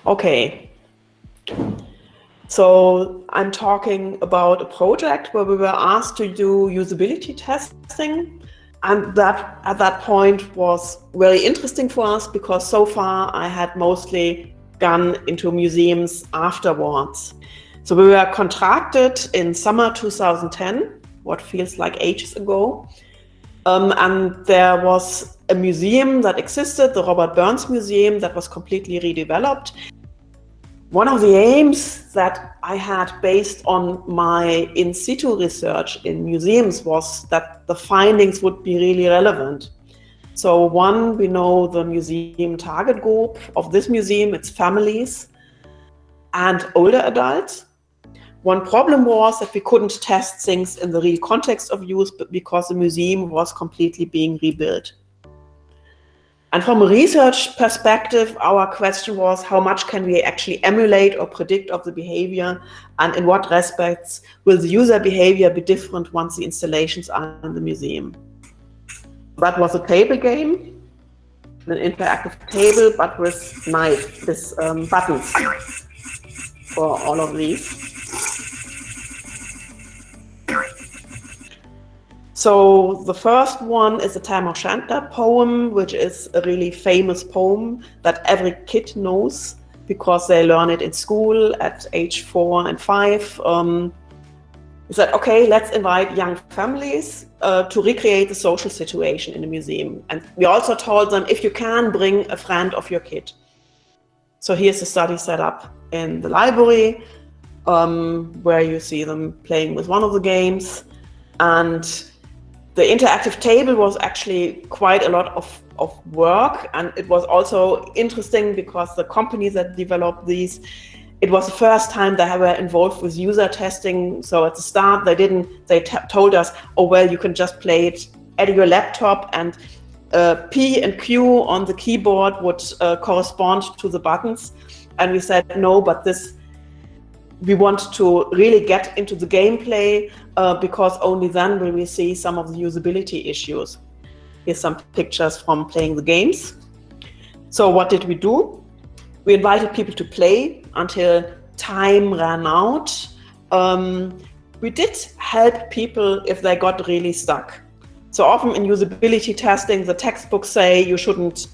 Okay. So I'm talking about a project where we were asked to do usability testing. And that at that point was very interesting for us because so far I had mostly gone into museums afterwards. So we were contracted in summer 2010, what feels like ages ago. And there was a museum that existed, the Robert Burns Museum, that was completely redeveloped. One of the aims that I had based on my in situ research in museums was that the findings would be really relevant. So one, we know the museum target group of this museum, it's families and older adults. One problem was that we couldn't test things in the real context of use because the museum was completely being rebuilt. And from a research perspective, our question was how much can we actually emulate or predict of the behavior, and in what respects will the user behavior be different once the installations are in the museum. That was a table game, an interactive table, but with buttons for all of these. So the first one is the Tam O'Shanter poem, which is a really famous poem that every kid knows because they learn it in school at age 4 and 5. We said, okay, let's invite young families to recreate the social situation in the museum. And we also told them, if you can, bring a friend of your kid. So here's the study set up in the library, where you see them playing with one of the games. And the interactive table was actually quite a lot of work, and it was also interesting because the companies that developed these, it was the first time they were involved with user testing. So at the start, they told us, oh, well, you can just play it at your laptop, and P and Q on the keyboard would correspond to the buttons. And we said, no, but we want to really get into the gameplay because only then will we see some of the usability issues. Here's some pictures from playing the games. So what did we do? We invited people to play until time ran out. We did help people if they got really stuck. So often in usability testing, the textbooks say you shouldn't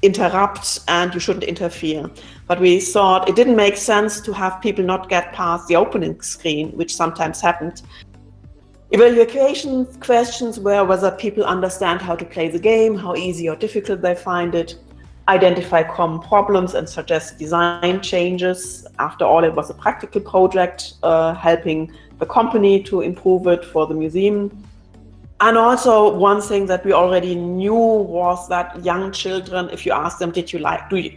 interrupt and you shouldn't interfere. But we thought it didn't make sense to have people not get past the opening screen, which sometimes happened. Evaluation questions were whether people understand how to play the game, how easy or difficult they find it, identify common problems and suggest design changes. After all, it was a practical project helping the company to improve it for the museum. And also one thing that we already knew was that young children, if you ask them, do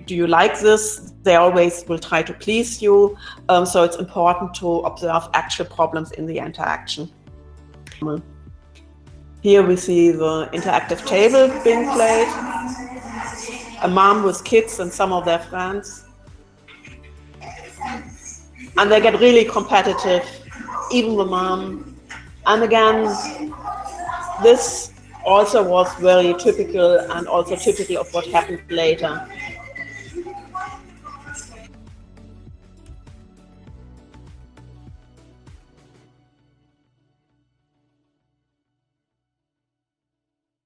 you like this? They always will try to please you. So it's important to observe actual problems in the interaction. Here we see the interactive table being played. A mom with kids and some of their friends. And they get really competitive, even the mom. And again, this also was very typical and also typical of what happened later.